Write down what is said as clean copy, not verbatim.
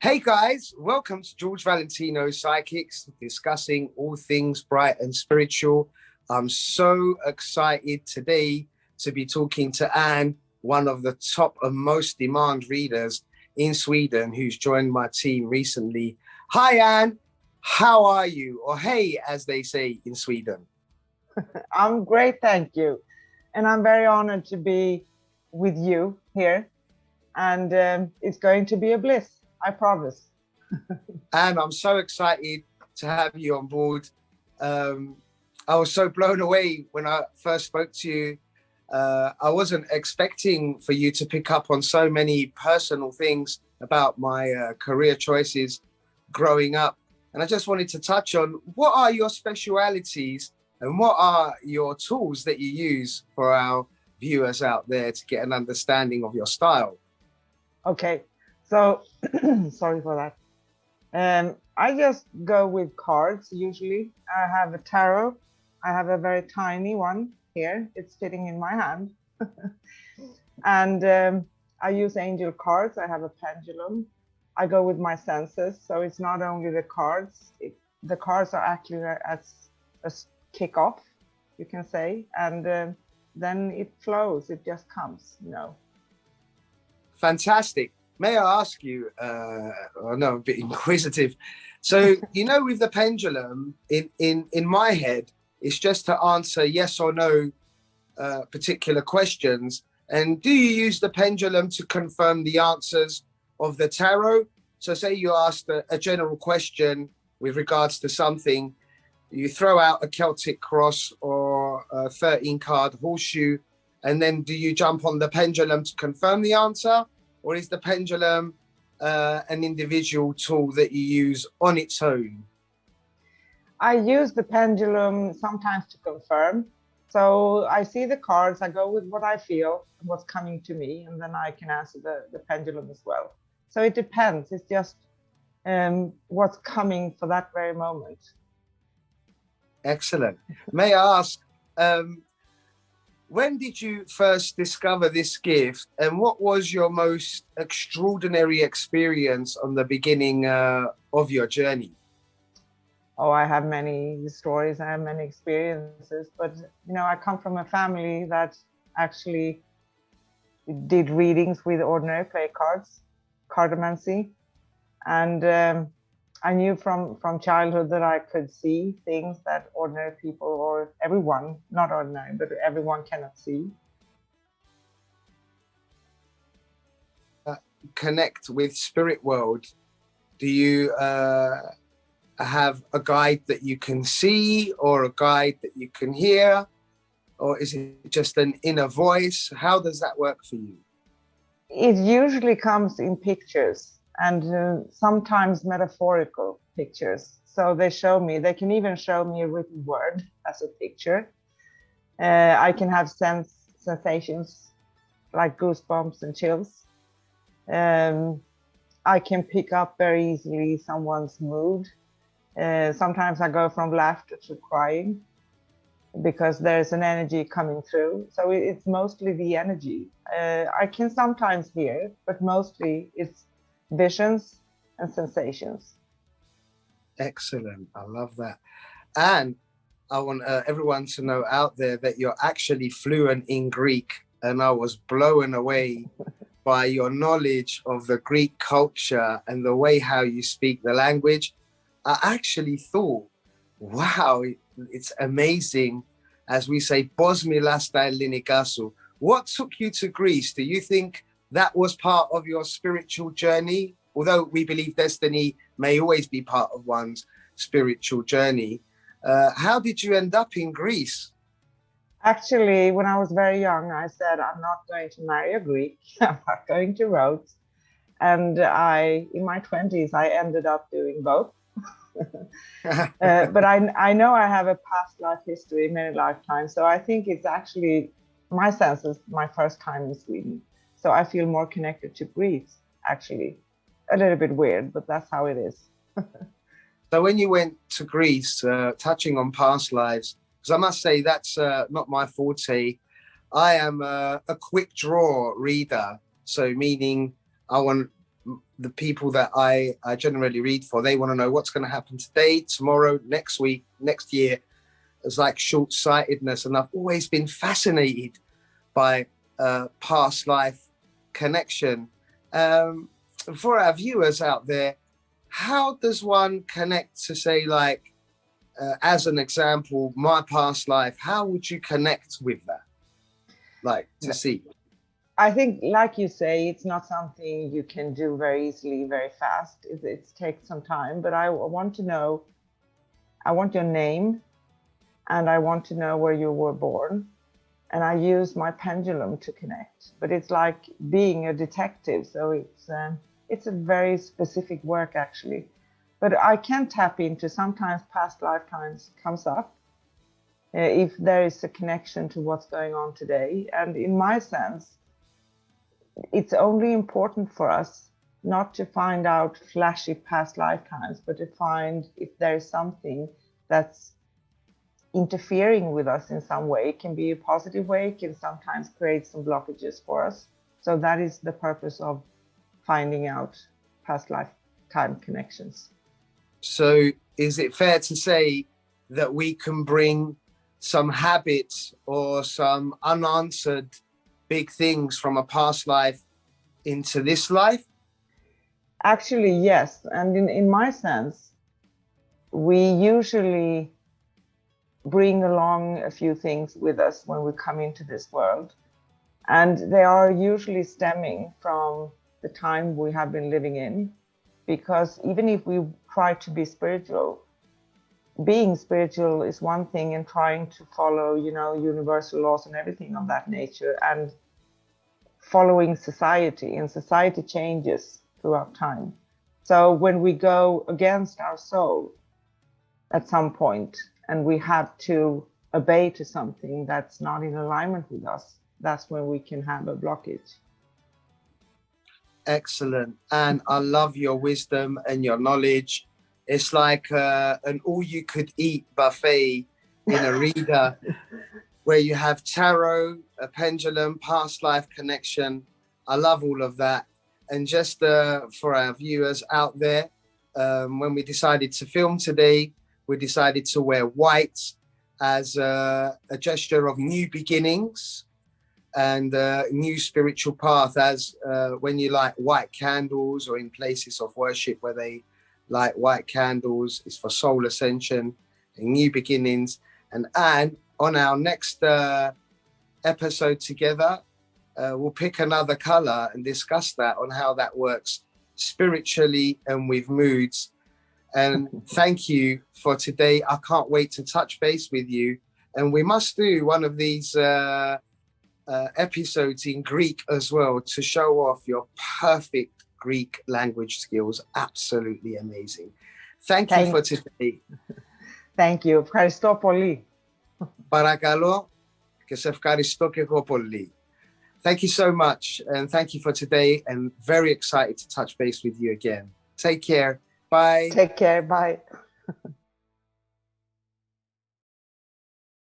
Hey guys, welcome to George Valentino Psychics, discussing all things bright and spiritual. I'm so excited today to be talking to Anne, one of the top and most demand readers in Sweden, who's joined my team recently. Hi Anne, how are you? Or hey, as they say in Sweden. I'm great, thank you. And I'm very honored to be with you here. And it's going to be a bliss, I promise. And I'm so excited to have you on board. I was so blown away when I first spoke to you. I wasn't expecting for you to pick up on so many personal things about my career choices growing up. And I just wanted to touch on what are your specialities and what are your tools that you use for our viewers out there to get an understanding of your style. Okay, so sorry for that. I just go with cards usually. I have a tarot. I have a very tiny one here. It's fitting in my hand. And I use angel cards. I have a pendulum. I go with my senses. So it's not only the cards. The cards are actually as a kickoff, you can say. And then it flows. It just comes, Fantastic. May I ask you, I know I'm a bit inquisitive. So, with the pendulum, in my head, it's just to answer yes or no particular questions. And do you use the pendulum to confirm the answers of the tarot? So say you asked a general question with regards to something, you throw out a Celtic cross or a 13-card horseshoe, and then do you jump on the pendulum to confirm the answer? Or is the pendulum an individual tool that you use on its own? I use the pendulum sometimes to confirm. So I see the cards, I go with what I feel, what's coming to me, and then I can answer the pendulum as well. So it depends. It's just what's coming for that very moment. Excellent. May I ask, when did you first discover this gift, and what was your most extraordinary experience on the beginning of your journey? Oh, I have many stories. I have many experiences, but I come from a family that actually did readings with ordinary play cards, cartomancy, and I knew from childhood that I could see things that ordinary people or everyone, not ordinary, but everyone cannot see. Connect with spirit world. Do you have a guide that you can see or a guide that you can hear? Or is it just an inner voice? How does that work for you? It usually comes in pictures and sometimes metaphorical pictures. So they can even show me a written word as a picture. I can have sensations like goosebumps and chills. I can pick up very easily someone's mood. Sometimes I go from laughter to crying because there's an energy coming through. So it's mostly the energy. I can sometimes hear, but mostly it's visions and sensations. Excellent. I love that. And I want everyone to know out there that you're actually fluent in Greek. And I was blown away by your knowledge of the Greek culture and the way how you speak the language. I actually thought, wow, it's amazing. As we say, Bosmilasta Linikasu. What took you to Greece? Do you think that was part of your spiritual journey? Although we believe destiny may always be part of one's spiritual journey. How did you end up in Greece? Actually, when I was very young, I said, I'm not going to marry a Greek. I'm not going to Rhodes. And in my 20s, I ended up doing both. But I know I have a past life history, many lifetimes. So I think it's actually, my sense is my first time in Sweden. So I feel more connected to Greece, actually. A little bit weird, but that's how it is. So when you went to Greece, touching on past lives, because I must say that's not my forte. I am a quick draw reader. So meaning I want the people that I generally read for, they want to know what's going to happen today, tomorrow, next week, next year. It's like short-sightedness, and I've always been fascinated by past life connection. For our viewers out there, how does one connect to, say, like, as an example, my past life? How would you connect with that? Like, to see? I think, like you say, it's not something you can do very easily, very fast. It takes some time, but I want to know, I want your name, and I want to know where you were born. And I use my pendulum to connect, but it's like being a detective. So it's a very specific work, actually. But I can tap into, sometimes past lifetimes comes up, if there is a connection to what's going on today. And in my sense, it's only important for us not to find out flashy past lifetimes, but to find if there is something that's interfering with us in some way. It can be a positive way, it can sometimes create some blockages for us. So that is the purpose of finding out past lifetime connections. So is it fair to say that we can bring some habits or some unanswered big things from a past life into this life? Actually, yes. And in my sense, we usually bring along a few things with us when we come into this world. And they are usually stemming from the time we have been living in. Because even if we try to be spiritual, being spiritual is one thing, and trying to follow, universal laws and everything of that nature, and following society, and society changes throughout time. So when we go against our soul at some point, and we have to obey to something that's not in alignment with us, that's when we can have a blockage. Excellent. And I love your wisdom and your knowledge. It's like an all-you-could-eat buffet in a reader where you have tarot, a pendulum, past life connection. I love all of that. And just for our viewers out there, when we decided to film today, we decided to wear white as a gesture of new beginnings and a new spiritual path, as when you light white candles, or in places of worship where they light white candles, it's for soul ascension and new beginnings. And on our next episode together, we'll pick another color and discuss that, on how that works spiritually and with moods. And thank you for today. I can't wait to touch base with you. And we must do one of these episodes in Greek as well, to show off your perfect Greek language skills. Absolutely amazing. Thank you for today. Thank you. Ευχαριστώ πολύ. Παρακαλώ και σε ευχαριστώ και εγώ πολύ. Thank you so much, and thank you for today, and very excited to touch base with you again. Take care. Bye. Take care. Bye.